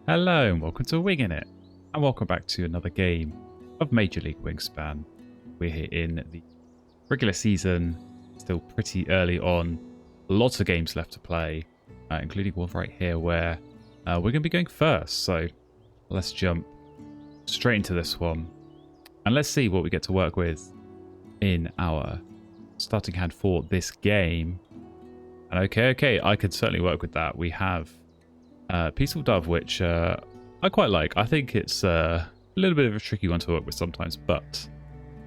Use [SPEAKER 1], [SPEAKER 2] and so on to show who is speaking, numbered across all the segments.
[SPEAKER 1] Hello and welcome to Wingin It, and welcome back to another game of Major League Wingspan. We're here in the regular season, still pretty early on, lots of games left to play, including one right here where we're going to be going first. So let's jump straight into this one, and let's see what we get to work with in our starting hand for this game. And okay, I could certainly work with that. We have Peaceful Dove, which I quite like. I think it's a little bit of a tricky one to work with sometimes, but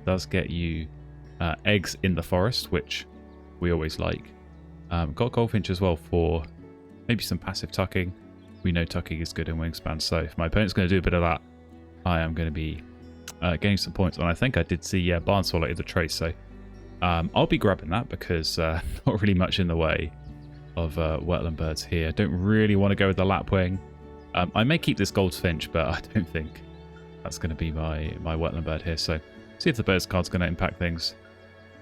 [SPEAKER 1] does get you eggs in the forest, which we always like. Got Goldfinch as well for maybe some passive tucking. We know tucking is good in Wingspan, so if my opponent's going to do a bit of that, I am going to be getting some points. And I think I did see Barn Swallow in the trace, so I'll be grabbing that because not really much in the way of wetland birds here. Don't really want to go with the lapwing. I may keep this goldfinch, but I don't think that's going to be my wetland bird here. So see if the birds card's going to impact things.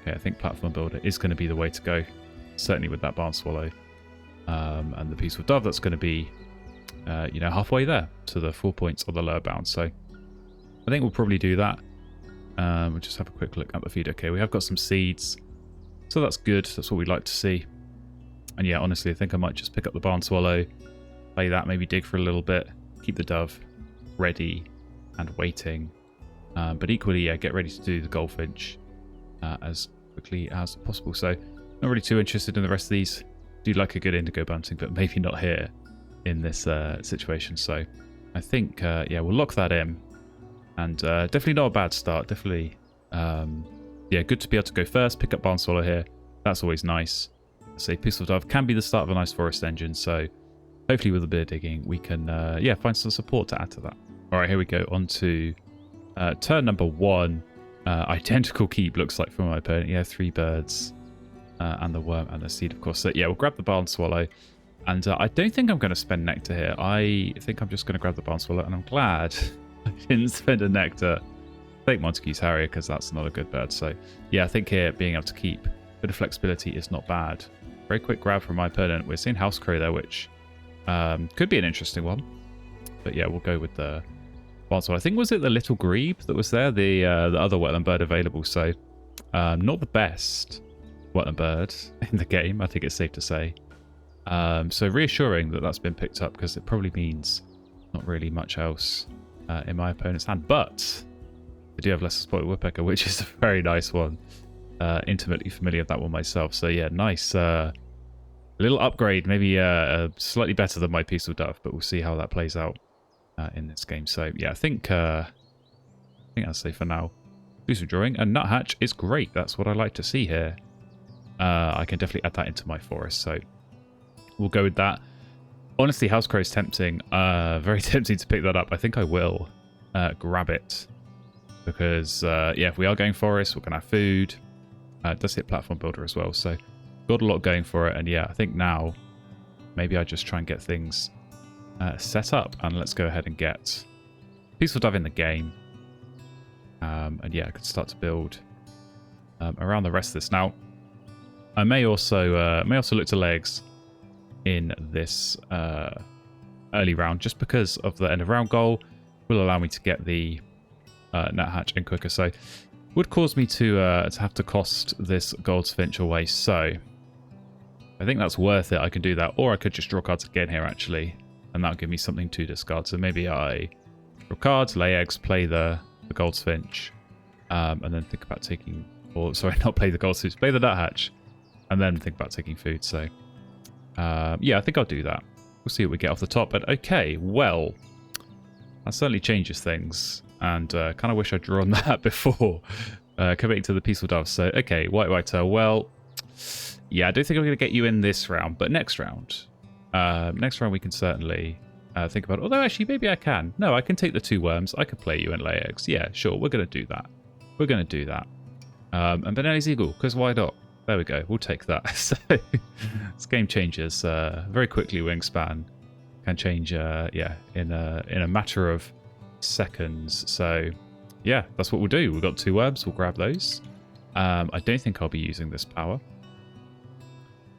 [SPEAKER 1] Okay, I think platform builder is going to be the way to go, certainly with that barn swallow and the peaceful dove. That's going to be halfway there to the 4 points on the lower bound. So I think we'll probably do that. We'll just have a quick look at the feed. Okay, we have got some seeds, so that's good. That's what we'd like to see. And yeah, honestly, I think I might just pick up the barn swallow, play that, maybe dig for a little bit, keep the dove ready and waiting. But equally, yeah, get ready to do the goldfinch as quickly as possible. So not really too interested in the rest of these. Do like a good indigo bunting, but maybe not here in this situation. So I think, yeah, we'll lock that in. And definitely not a bad start. Definitely, yeah, good to be able to go first, pick up barn swallow here. That's always nice. Say Peaceful Dove can be the start of a nice forest engine, so hopefully with a bit of digging we can yeah, find some support to add to that. Alright, here we go on to turn number 1. Identical keep looks like from my opponent. Yeah, 3 birds and the worm and the seed, of course. So yeah, we'll grab the barn swallow, and I don't think I'm going to spend nectar here. I think I'm just going to grab the barn swallow, and I'm glad I didn't spend a nectar. Take Montague's Harrier because that's not a good bird. So yeah, I think here being able to keep a bit of flexibility is not bad. Very quick grab from my opponent. We're seeing House Crow there, which could be an interesting one. But yeah, we'll go with the barn swallow. I think, was it the little grebe that was there? The other wetland bird available. So not the best wetland bird in the game, I think it's safe to say. So reassuring that that's been picked up, because it probably means not really much else in my opponent's hand. But I do have Lesser Spotted Woodpecker, which is a very nice one. Intimately familiar with that one myself. So yeah, nice little upgrade, maybe slightly better than my Peaceful Dove, but we'll see how that plays out in this game. So yeah, I think I'll say for now, do some drawing, and Nuthatch is great. That's what I like to see here. I can definitely add that into my forest, so we'll go with that. Honestly, House Crow is tempting, very tempting to pick that up. I think I will grab it, because yeah, if we are going forest, we're gonna have food. It does hit platform builder as well, so got a lot going for it. And yeah, I think now maybe I just try and get things set up, and let's go ahead and get Peaceful Dove in the game. And yeah, I could start to build around the rest of this. Now I may also look to legs in this early round, just because of the end of round goal will allow me to get the nuthatch in quicker. So would cause me to have to cost this goldfinch away, so I think that's worth it. I can do that, or I could just draw cards again here actually, and that'll give me something to discard. So maybe I draw cards, lay eggs, play the goldfinch, and then think about taking, or sorry, not play the goldfinch, play the nuthatch, and then think about taking food. So yeah, I think I'll do that. We'll see what we get off the top. But okay, well, that certainly changes things. And kind of wish I'd drawn that before committing to the Peaceful Dove. So, okay, white-tail. Well, yeah, I don't think I'm going to get you in this round, but next round. Next round we can certainly think about it. Although, actually, maybe I can. No, I can take the 2 worms. I could play you and lay eggs. Yeah, sure, we're going to do that. We're going to do that. And Benelli's Eagle, because why not? There we go. We'll take that. So, this game changes very quickly. Wingspan can change, yeah, in a matter of seconds. So yeah, that's what we'll do. We've got 2 worms, we'll grab those. I don't think I'll be using this power.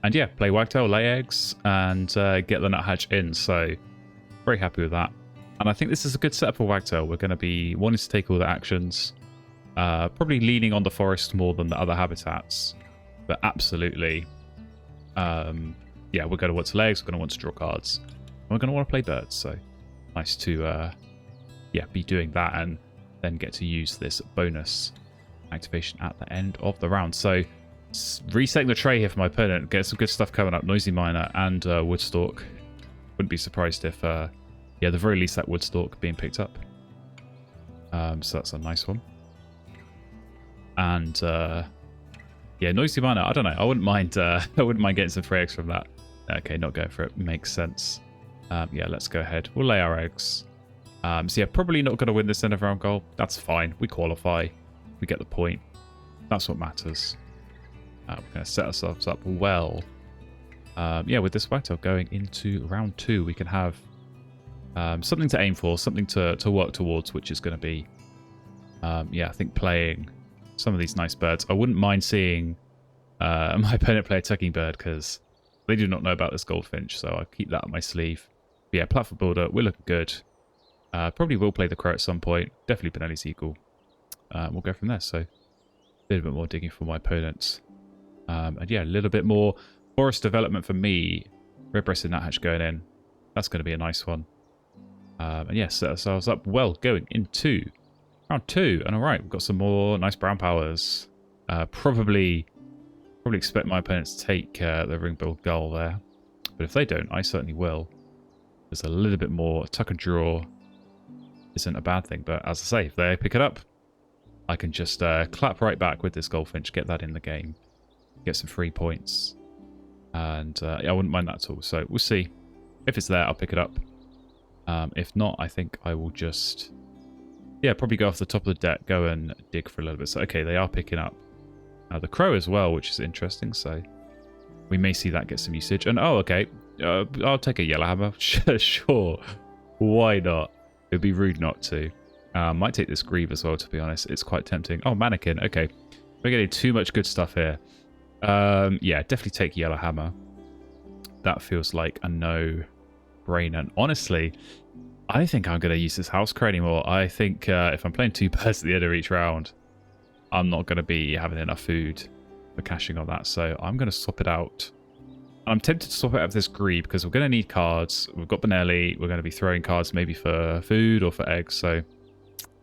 [SPEAKER 1] And yeah, play wagtail, lay eggs, and get the nuthatch in. So very happy with that. And I think this is a good setup for Wagtail. We're going to be wanting to take all the actions. Probably leaning on the forest more than the other habitats. But absolutely, yeah, we're going to want to legs, we're going to want to draw cards. And we're going to want to play birds. So nice to, yeah, be doing that and then get to use this bonus activation at the end of the round. So resetting the tray here for my opponent. Get some good stuff coming up. Noisy Miner and Woodstalk. Wouldn't be surprised if, yeah, the very least that Woodstalk being picked up. So that's a nice one. And yeah, Noisy Miner. I don't know. I wouldn't mind. I wouldn't mind getting some free eggs from that. Okay, not going for it. Makes sense. Yeah, let's go ahead. We'll lay our eggs. So yeah, probably not going to win this end of round goal. That's fine. We qualify. We get the point. That's what matters. We're going to set ourselves up well. Yeah, with this Wagtail going into round 2, we can have something to aim for, something to work towards, which is going to be, yeah, I think playing some of these nice birds. I wouldn't mind seeing my opponent play a tucking bird because they do not know about this goldfinch, so I'll keep that on my sleeve. But yeah, platform builder, we're looking good. Probably will play the crow at some point. Definitely Benelli's eagle. We'll go from there. So a little bit more digging for my opponents. And yeah, a little bit more forest development for me. Red-breasted nuthatch going in. That's going to be a nice one. And yeah, set ourselves up well going into round 2. And all right, we've got some more nice brown powers. Probably expect my opponents to take the ring-billed gull there. But if they don't, I certainly will. There's a little bit more tuck and draw. Isn't a bad thing. But as I say, if they pick it up, I can just clap right back with this goldfinch, get that in the game, get some free points. And yeah, I wouldn't mind that at all. So we'll see. If it's there, I'll pick it up. If not, I think I will just, yeah, probably go off the top of the deck, go and dig for a little bit. So, okay, they are picking up the crow as well, which is interesting. So we may see that get some usage. And, oh, okay, I'll take a yellowhammer. Sure, why not? It'd be rude not to. Might take this Grieve as well, to be honest. It's quite tempting. Oh, Mannequin. Okay. We're getting too much good stuff here. Yeah, definitely take Yellowhammer. That feels like a no-brainer. And honestly, I don't think I'm going to use this house crow anymore. I think if I'm playing 2 birds at the end of each round, I'm not going to be having enough food for cashing on that. So I'm going to swap it out. I'm tempted to swap it out with this Grieve because we're going to need cards. We've got Benelli. We're going to be throwing cards maybe for food or for eggs. So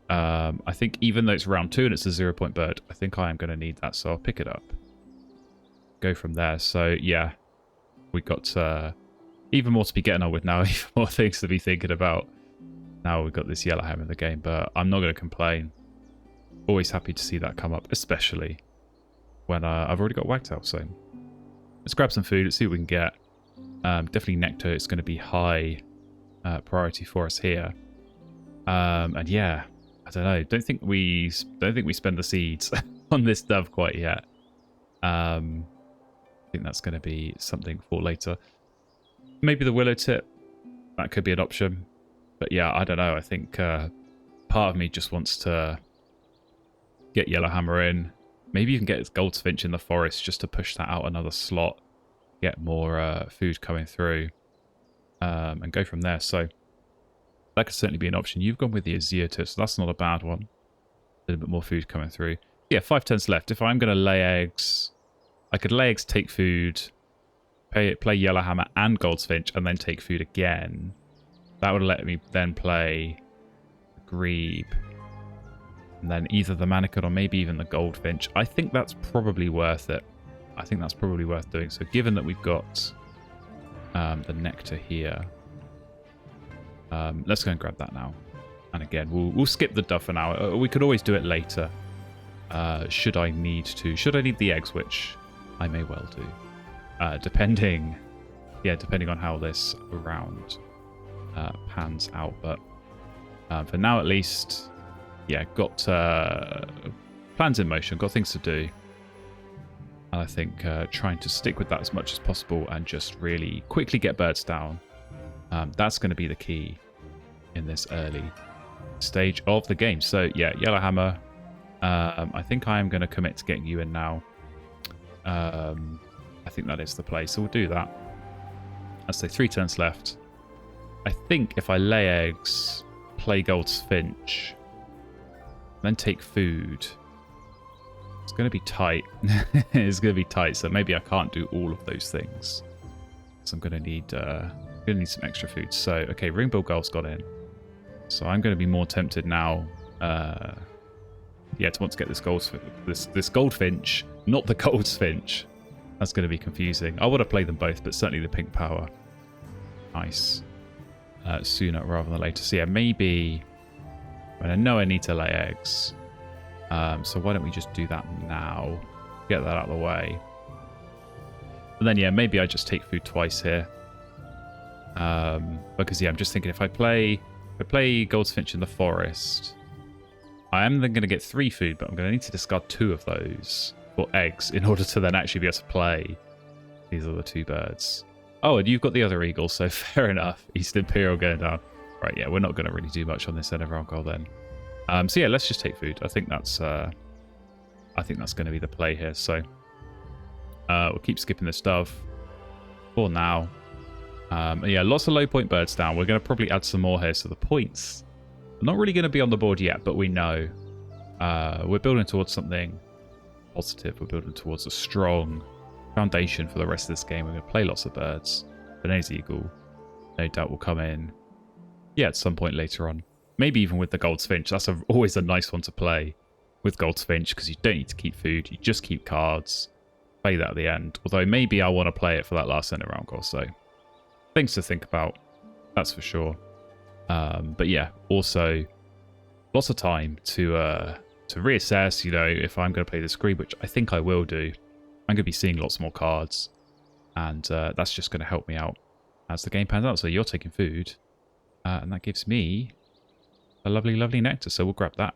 [SPEAKER 1] I think even though it's round 2 and it's a 0-point bird, I think I am going to need that. So I'll pick it up. Go from there. So yeah, we got even more to be getting on with now. Even more things to be thinking about. Now we've got this Yellowhammer in the game, but I'm not going to complain. Always happy to see that come up, especially when I've already got Wagtail. So let's grab some food. Let's see what we can get. Definitely nectar. It's going to be high priority for us here. And yeah, I don't know. Don't think we spend the seeds on this dove quite yet. I think that's going to be something for later. Maybe the willow tip. That could be an option. But yeah, I don't know. I think part of me just wants to get Yellowhammer in. Maybe you can get Goldfinch in the forest just to push that out another slot. Get more food coming through. And go from there. So that could certainly be an option. You've gone with the Azure tip, so that's not a bad one. A little bit more food coming through. Yeah, 5 turns left. If I'm going to lay eggs, I could lay eggs, take food, play Yellowhammer and Goldfinch, and then take food again. That would let me then play Grebe, and then either the Mannequin or maybe even the Goldfinch. I think that's probably worth it. I think that's probably worth doing. So given that we've got the nectar here, let's go and grab that now. And again, we'll skip the dove for now. We could always do it later. Should I need to? Should I need the eggs, which I may well do. Depending on how this round pans out. But for now, at least, yeah, got plans in motion, got things to do. And I think trying to stick with that as much as possible and just really quickly get birds down. That's going to be the key in this early stage of the game. So yeah, Yellowhammer. I think I am going to commit to getting you in now. I think that is the play. So we'll do that. I'd say 3 turns left. I think if I lay eggs, play goldfinch, then take food, it's going to be tight. It's going to be tight, so maybe I can't do all of those things. So I'm going to need some extra food. So, okay, ring-billed gull's got in. So I'm going to be more tempted now, to want to get this goldfinch, not the goldfinch. That's going to be confusing. I would have played them both, but certainly the pink power. Nice. Sooner rather than later. So yeah, maybe when I know I need to lay eggs. So why don't we just do that now? Get that out of the way. And then yeah, maybe I just take food twice here. Because yeah, I'm just thinking if I play goldfinch in the forest, I am then going to get 3 food, but I'm going to need to discard 2 of those for eggs in order to then actually be able to play these other 2 birds. Oh, and you've got the other eagle, so fair enough. East Imperial going down. Right, yeah, we're not going to really do much on this end of round goal then. So yeah, let's just take food. I think that's going to be the play here. So we'll keep skipping this dove for now. Yeah, lots of low point birds down. We're going to probably add some more here. So the points are not really going to be on the board yet, but we know we're building towards something positive. We're building towards a strong foundation for the rest of this game. We're going to play lots of birds. Benet's eagle, no doubt, will come in. Yeah, at some point later on. Maybe even with the goldfinch. That's always a nice one to play with goldfinch because you don't need to keep food. You just keep cards. Play that at the end. Although maybe I want to play it for that last end of round goal. So things to think about. That's for sure. But yeah, also lots of time to reassess. You know, if I'm going to play this green, which I think I will do. I'm going to be seeing lots more cards, and that's just going to help me out as the game pans out. So you're taking food, and that gives me a lovely, lovely nectar. So we'll grab that,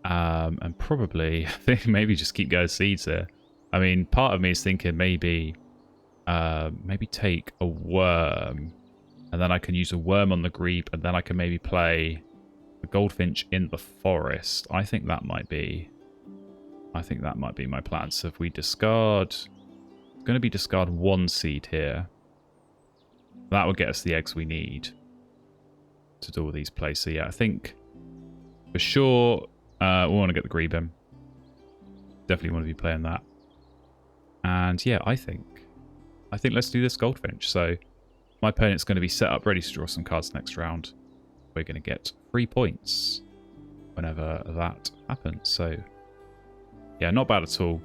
[SPEAKER 1] and probably I think maybe just keep going seeds here. I mean, part of me is thinking maybe take a worm, and then I can use a worm on the grebe, and then I can maybe play the goldfinch in the forest. I think that might be my plan. So if we discard, it's going to be discard 1 seed here. That will get us the eggs we need to do all these plays. So yeah, I think for sure we want to get the grebe in. Definitely want to be playing that. And yeah, I think let's do this goldfinch. So my opponent's going to be set up ready to draw some cards next round. We're going to get 3 points whenever that happens. So yeah, not bad at all.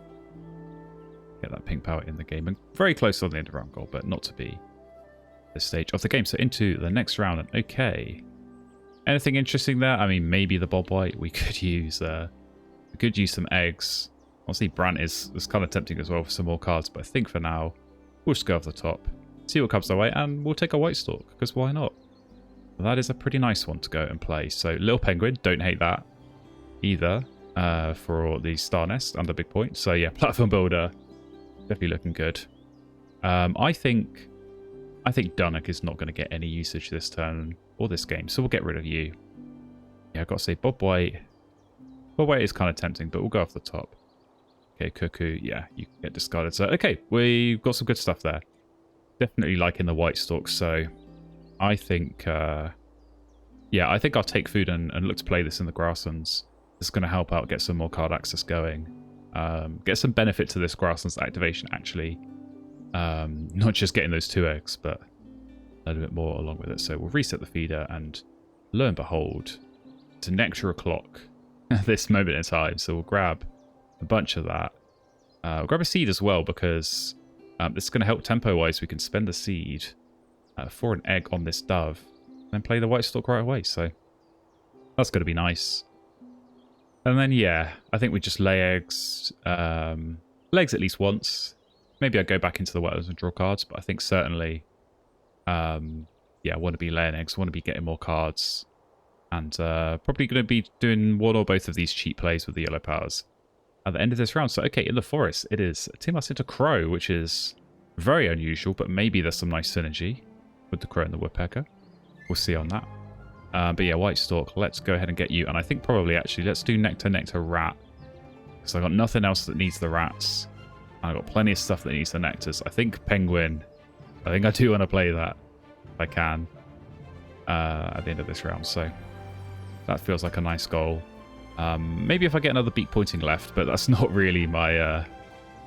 [SPEAKER 1] Get that pink power in the game. And very close on the end of round goal, but not to be this stage of the game. So into the next round. And okay. Anything interesting there? I mean, maybe the Bob White. We could use some eggs. Honestly, Brant is kind of tempting as well for some more cards. But I think for now, we'll just go off the top. See what comes our way. And we'll take a White Stork, because why not? Well, that is a pretty nice one to go and play. So Little Penguin, don't hate that either. For the Star Nest under big point. So yeah, Platform Builder definitely looking good. I think Dunnock is not going to get any usage this turn or this game, so we'll get rid of you. Yeah, I've got to say Bob White is kind of tempting, but we'll go off the top. Okay, Cuckoo, yeah, you can get discarded. So okay, we've got some good stuff there. Definitely liking the White Stork. So I think I think I'll take food and look to play this in the Grasslands. It's going to help out, get some more card access going. Get some benefit to this Grasslands activation, actually. Not just getting those 2 eggs, but a little bit more along with it. So we'll reset the feeder, and lo and behold, it's a nectar o'clock at this moment in time. So we'll grab a bunch of that. We'll grab a seed as well, because this is going to help tempo-wise. We can spend the seed for an egg on this dove, and then play the White Stork right away. So that's going to be nice. And then, yeah, I think we just lay eggs. Legs at least once. Maybe I go back into the wetlands and draw cards, but I think certainly, I want to be laying eggs. I want to be getting more cards. And probably going to be doing one or both of these cheap plays with the yellow powers at the end of this round. So, okay, in the forest, it is Team Us into Crow, which is very unusual, but maybe there's some nice synergy with the Crow and the Woodpecker. We'll see on that. But yeah, White Stork, let's go ahead and get you. And I think probably actually let's do Nectar Rat. Because I've got nothing else that needs the rats. And I've got plenty of stuff that needs the nectars. I think Penguin. I think I do want to play that if I can. at the end of this round. So that feels like a nice goal. Maybe if I get another beak pointing left, but that's not really my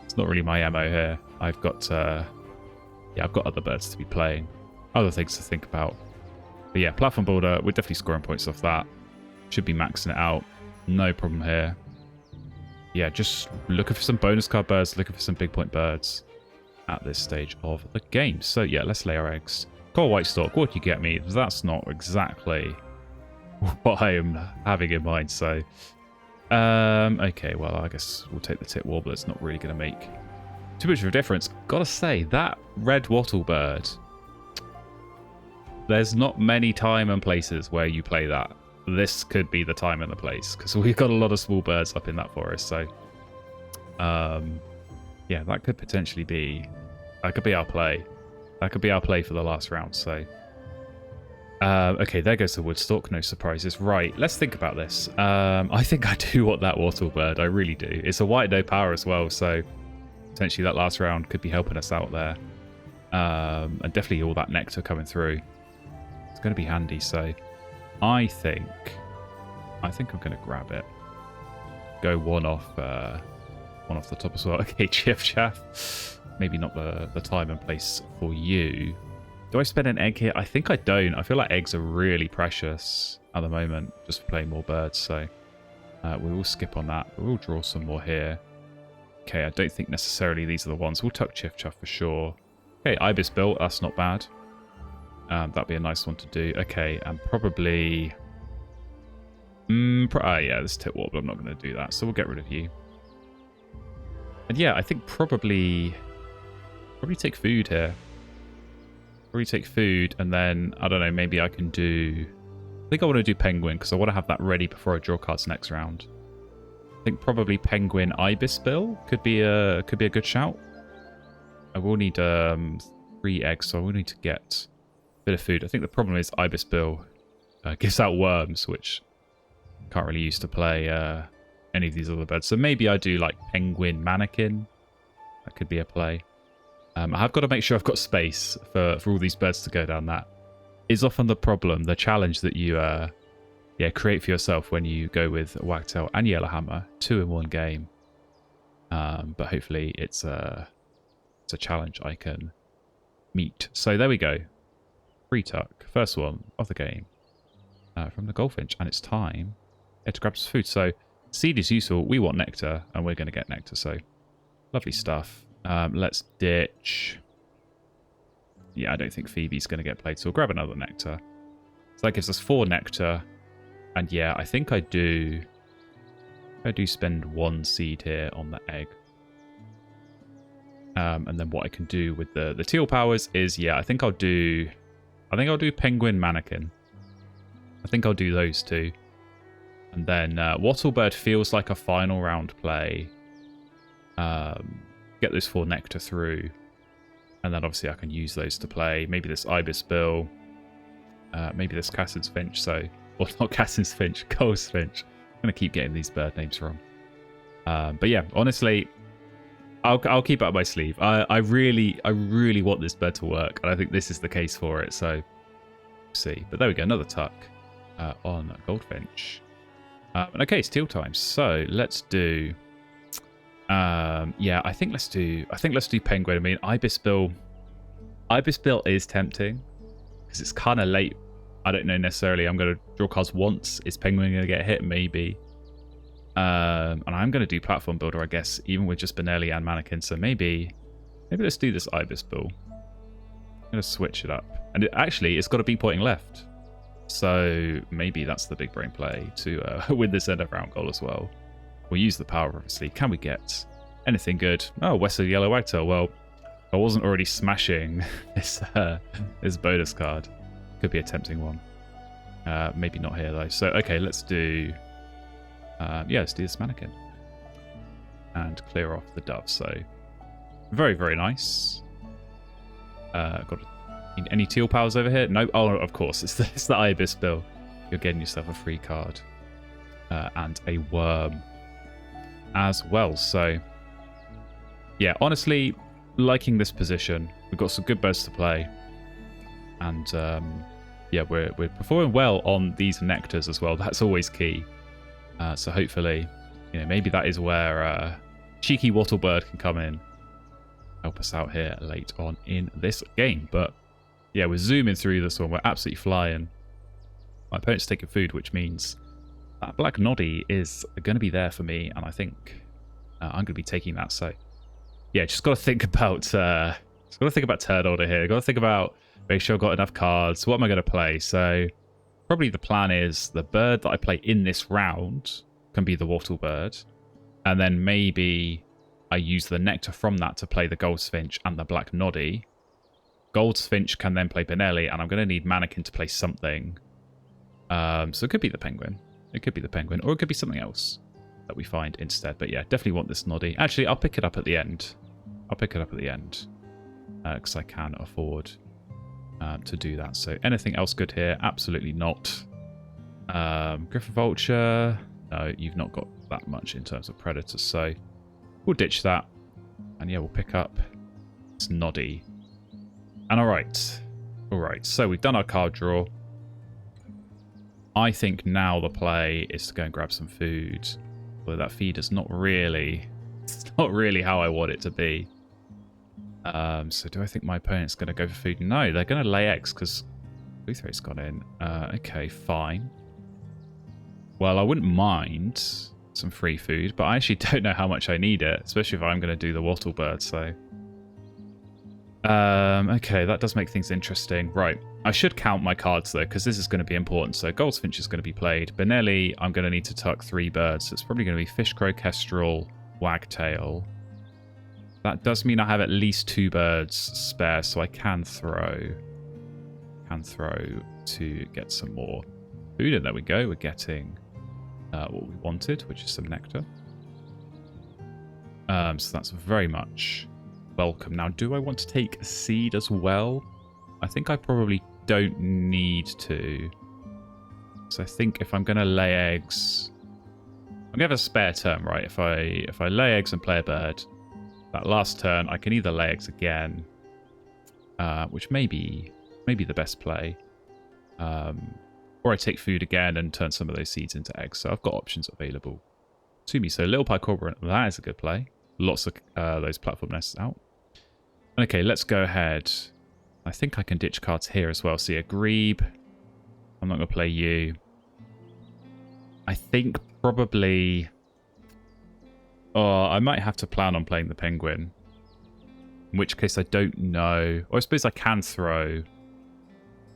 [SPEAKER 1] it's not really my MO here. I've got I've got other birds to be playing, other things to think about. But yeah, platform builder, we're definitely scoring points off that. Should be maxing it out, no problem here. Yeah, just looking for some bonus card birds, looking for some big point birds at this stage of the game. So yeah, let's lay our eggs. Coral white stork, what do you get me? That's not exactly what I am having in mind. So okay, well, I guess we'll take the tit warbler. It's not really going to make too much of a difference. Gotta say, that red wattle bird, there's not many time and places where you play that. This could be the time and the place, because we've got a lot of small birds up in that forest. So yeah, that could potentially be, that could be our play. That could be our play for the last round. So okay, there goes the woodstock. No surprises. Right, let's think about this. I think I do want that wattle bird. I really do. It's a white no power as well, so potentially that last round could be helping us out there. And definitely all that nectar coming through. It's going to be handy. So I think I'm going to grab it. Go one off the top as well. Okay, Chiff Chaff. Maybe not the time and place for you. Do I spend an egg here? I think I don't. I feel like eggs are really precious at the moment, just for playing more birds. So we will skip on that. We'll draw some more here. Okay, I don't think necessarily these are the ones. We'll tuck Chiff Chaff for sure. Okay, Ibis built. That's not bad. That'd be a nice one to do. Okay, and probably... yeah, this tit warbler. I'm not going to do that, so we'll get rid of you. And yeah, I think probably take food here. Probably take food, and then, I don't know, maybe I can do... I think I want to do penguin, because I want to have that ready before I draw cards next round. I think probably penguin ibis bill could be a good shout. I will need 3 eggs, so I will need to get a bit of food. I think the problem is ibis bill gives out worms, which I can't really use to play any of these other birds. So maybe I do like penguin mannequin. That could be a play. I have got to make sure I've got space for all these birds to go down. That is often the problem, the challenge that you create for yourself when you go with Wagtail and Yellowhammer 2 in one game. But hopefully it's a challenge I can meet. So there we go. Free tuck, first one of the game from the goldfinch, and it's time to grab some food. So seed is useful. We want nectar, and we're going to get nectar. So lovely stuff. Let's ditch. Yeah, I don't think Phoebe's going to get played, so we'll grab another nectar. So that gives us 4 nectar. And yeah, I think I do spend 1 seed here on the egg. And then what I can do with the teal powers is, yeah, I think I'll do penguin mannequin. I think I'll do those 2. And then Wattlebird feels like a final round play. Get those 4 nectar through, and then obviously I can use those to play maybe this ibis bill, maybe this Cassin's finch. So, or not Cassin's finch, Cole's finch. I'm gonna keep getting these bird names wrong. But yeah, honestly, I'll keep it up my sleeve. I really want this bird to work, and I think this is the case for it. So, we'll see. But there we go, another tuck on goldfinch. And okay, it's teal time. So let's do. Yeah, I think let's do penguin. I mean, ibis bill is tempting because it's kind of late. I don't know necessarily. I'm going to draw cards once. Is penguin going to get hit? Maybe. And I'm going to do platform builder, I guess, even with just Benelli and mannequin. So maybe let's do this ibis bill. I'm going to switch it up, and it's got a B pointing left. So maybe that's the big brain play to win this end of round goal as well. We'll use the power, obviously. Can we get anything good? Oh, Western Yellow Wagtail. Well, I wasn't already smashing this bonus card. Could be a tempting one. Maybe not here, though. So, okay, let's do... let's do this mannequin. And clear off the dove. So, very, very nice. Any teal powers over here? No. Oh, of course. It's the ibis bill. You're getting yourself a free card. And a worm as well. So yeah, honestly liking this position. We've got some good birds to play, and yeah, we're performing well on these nectars as well. That's always key. So hopefully, you know, maybe that is where cheeky Wattlebird can come in, help us out here late on in this game. But yeah, we're zooming through this one. We're absolutely flying. My opponent's taking food, which means that black noddy is going to be there for me, and I think I'm going to be taking that. So yeah, just got to think about turn order here. Got to think about make sure I've got enough cards. What am I going to play? So probably the plan is the bird that I play in this round can be the Wattlebird, and then maybe I use the nectar from that to play the Goldfinch and the black noddy. Goldfinch can then play Benelli, and I'm going to need Mannequin to play something. So it could be the Penguin. It could be the Penguin, or it could be something else that we find instead. But yeah, definitely want this noddy. Actually, I'll pick it up at the end. Because I can afford to do that. So anything else good here? Absolutely not. Griffin Vulture. No, you've not got that much in terms of predators. So we'll ditch that. And yeah, we'll pick up this noddy. And alright. Alright, so we've done our card draw. I think now the play is to go and grab some food. Although that feed is not really... It's not really how I want it to be. So do I think my opponent's going to go for food? No, they're going to lay eggs because Luthra's gone in. Okay, fine. Well, I wouldn't mind some free food, but I actually don't know how much I need it, especially if I'm going to do the Wattlebird, so... okay, that does make things interesting. Right, I should count my cards, though, because this is going to be important. So Goldfinch is going to be played. Benelli, I'm going to need to tuck 3 birds, so it's probably going to be Fish, Crow, Kestrel, Wagtail. That does mean I have at least 2 birds spare, so I can throw to get some more food. And there we go. We're getting what we wanted, which is some nectar. So that's very much welcome. Now, do I want to take a seed as well? I think I probably don't need to. So I think if I'm going to lay eggs, I'm going to have a spare turn, right? If I lay eggs and play a bird, that last turn I can either lay eggs again, which may be the best play, or I take food again and turn some of those seeds into eggs. So I've got options available to me. So Little Pie Cormorant, that is a good play. Lots of those platform nests out. Okay, let's go ahead. I think I can ditch cards here as well. See a Grebe. I'm not going to play you. I think probably... Oh, I might have to plan on playing the Penguin. In which case I don't know. Or I suppose I can throw...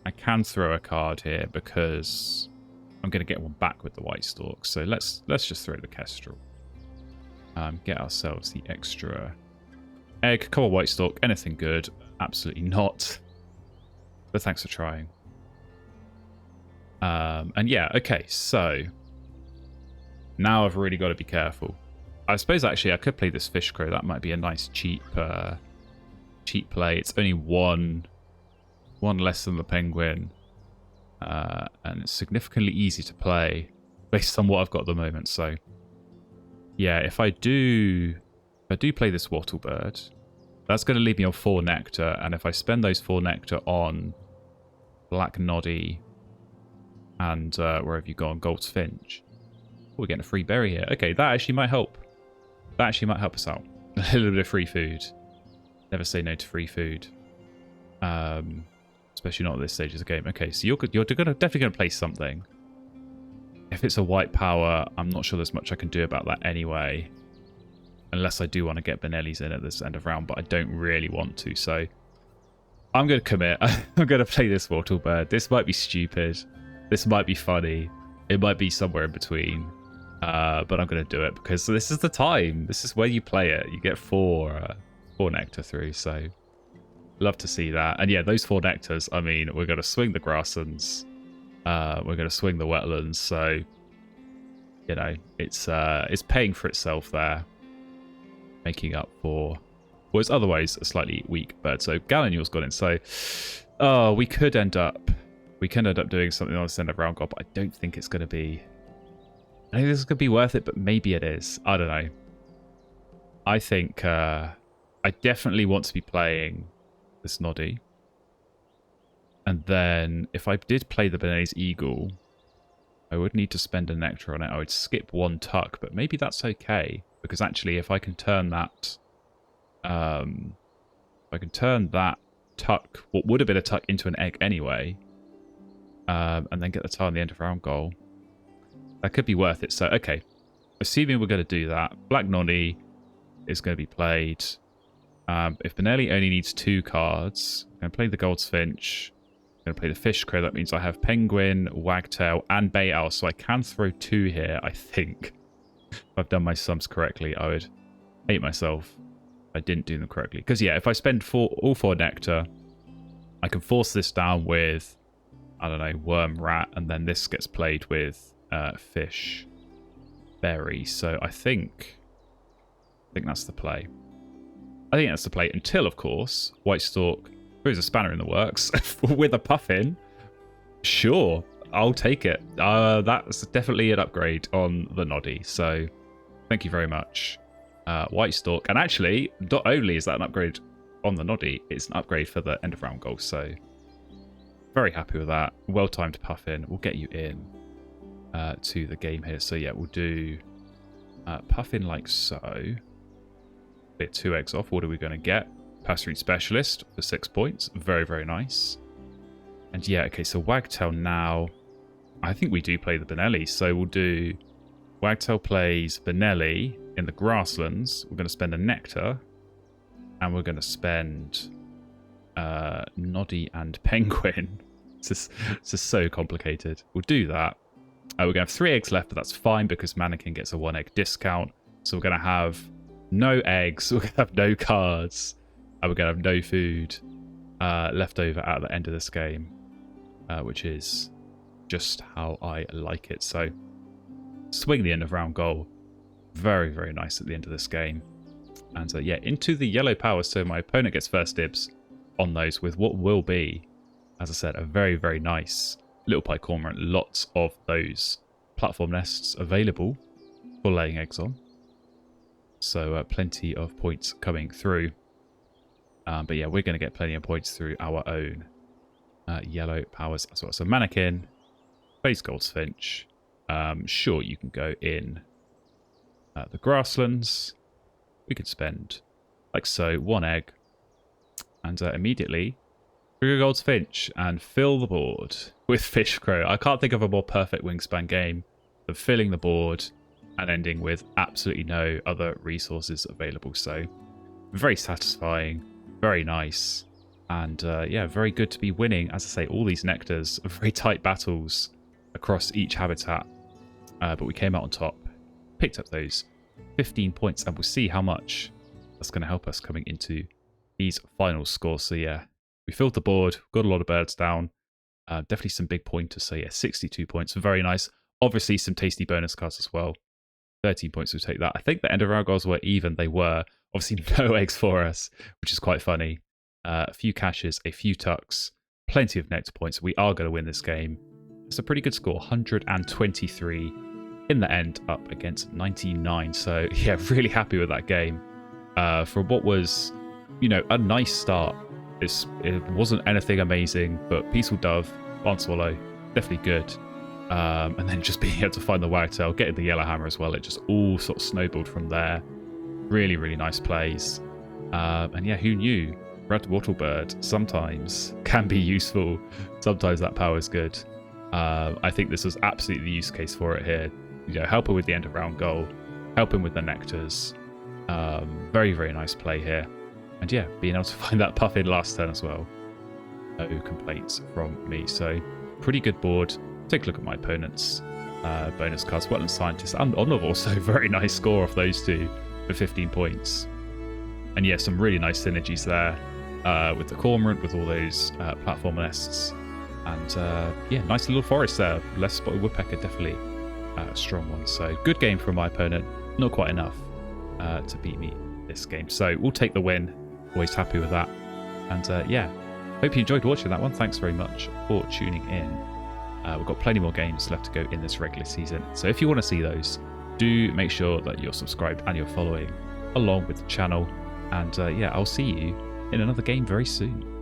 [SPEAKER 1] a card here because I'm going to get one back with the White Stork. So let's just throw the Kestrel. Get ourselves the extra egg. Come on, White Stork. Anything good? Absolutely not. But thanks for trying. And yeah, okay. So now I've really got to be careful. I suppose actually I could play this Fish Crow. That might be a nice cheap play. It's only one less than the Penguin, and it's significantly easy to play based on what I've got at the moment. So yeah, if I do play this Wattlebird, that's going to leave me on 4 nectar, and if I spend those 4 nectar on black noddy and where have you gone, Goldfinch, we're getting a free berry here. Okay, that actually might help. That actually might help us out. A little bit of free food. Never say no to free food. Especially not at this stage of the game. Okay, so you're definitely going to play something. If it's a white power, I'm not sure there's much I can do about that anyway. Unless I do want to get Benelli's in at this end of round, but I don't really want to. So I'm going to commit. I'm going to play this Wattlebird. This might be stupid. This might be funny. It might be somewhere in between. But I'm going to do it because this is the time. This is where you play it. You get 4 nectar through. So love to see that. And yeah, those 4 nectars, I mean, we're going to swing the grasslands. We're going to swing the wetlands. So, you know, it's paying for itself there. Making up for what is otherwise a slightly weak bird. So Gagnon's got in. So, oh, we could end up doing something on this end of round goal, but I don't think it's going to be... I think this is going to be worth it, but maybe it is. I don't know. I think I definitely want to be playing this noddy. And then if I did play the Benelli's Eagle, I would need to spend a nectar on it. I would skip one tuck, but maybe that's okay. Because actually, if I can turn that... tuck, what would have been a tuck, into an egg anyway, and then get the tile on the end of round goal, that could be worth it. So, okay. Assuming we're going to do that, Black Noddy is going to be played. If Benelli only needs 2 cards, I'm going to play the Goldfinch. I'm going to play the Fish Crow. That means I have Penguin, Wagtail, and Bay Owl. So I can throw 2 here, I think. If I've done my sums correctly, I would hate myself if I didn't do them correctly. Because, yeah, if I spend all 4 nectar, I can force this down with, I don't know, Worm, Rat, and then this gets played with Fish, Berry. So I think that's the play. I think that's the play until, of course, White Stork throws a spanner in the works with a Puffin. Sure, I'll take it. That's definitely an upgrade on the Noddy. So thank you very much, White Stork. And actually, not only is that an upgrade on the Noddy, it's an upgrade for the end of round goal. So very happy with that. Well-timed Puffin. We'll get you in to the game here. So yeah, we'll do Puffin like so. Bit 2 eggs off. What are we going to get? Passerine Specialist for 6 points. Very, very nice. And yeah, okay, so Wagtail now. I think we do play the Benelli. So we'll do Wagtail plays Benelli in the Grasslands. We're going to spend a Nectar. And we're going to spend Noddy and Penguin. This is so complicated. We'll do that. We're going to have 3 eggs left, but that's fine because Mannequin gets a 1 egg discount. So we're going to have no eggs, we're going to have no cards, and we're going to have no food left over at the end of this game, which is just how I like it. So, swing the end of round goal. Very, very nice at the end of this game. And yeah, into the yellow power, so my opponent gets first dibs on those with what will be, as I said, a very, very nice Little Pie Cormorant. Lots of those platform nests available for laying eggs on. So plenty of points coming through. But yeah, we're going to get plenty of points through our own yellow powers as well. So Mannequin, Base Goldfinch. Sure, you can go in the Grasslands. We could spend, like so, 1 egg. And immediately, Bigger Goldfinch and fill the board with Fish Crow. I can't think of a more perfect Wingspan game than filling the board and ending with absolutely no other resources available. So very satisfying, very nice, and yeah, very good to be winning, as I say, all these nectars, very tight battles across each habitat, but we came out on top, picked up those 15 points, and we'll see how much that's going to help us coming into these final scores. So yeah, we filled the board, got a lot of birds down, definitely some big pointers. So yeah, 62 points, very nice. Obviously some tasty bonus cards as well. 13 points, we'll take that. I think the end of round goals were even. They were. Obviously no eggs for us, which is quite funny. A few cashes, a few tucks, plenty of nectar points. We are going to win this game. It's a pretty good score, 123 in the end, up against 99. So yeah, really happy with that game. For what was, you know, a nice start. It wasn't anything amazing, but Peaceful Dove, Barn Swallow, definitely good. And then just being able to find the Wagtail, getting the Yellow Hammer as well, it just all sort of snowballed from there. Really, really nice plays. And yeah, who knew? Red Wattlebird sometimes can be useful. Sometimes that power is good. I think this was absolutely the use case for it here. You know, helping with the end of round goal, helping with the nectars. Very, very nice play here. And yeah, being able to find that Puffin last turn as well. No complaints from me. So, pretty good board. Take a look at my opponent's bonus cards. Wetland Scientist and Omnivore. So, very nice score off those two for 15 points. And yeah, some really nice synergies there with the Cormorant, with all those platform nests. And yeah, nice little forest there. Less Spotted Woodpecker, definitely a strong one. So, good game from my opponent. Not quite enough to beat me this game. So, we'll take the win. Always happy with that. And yeah, hope you enjoyed watching that one. Thanks very much for tuning in. We've got plenty more games left to go in this regular season. So if you want to see those, do make sure that you're subscribed and you're following along with the channel. And yeah, I'll see you in another game very soon.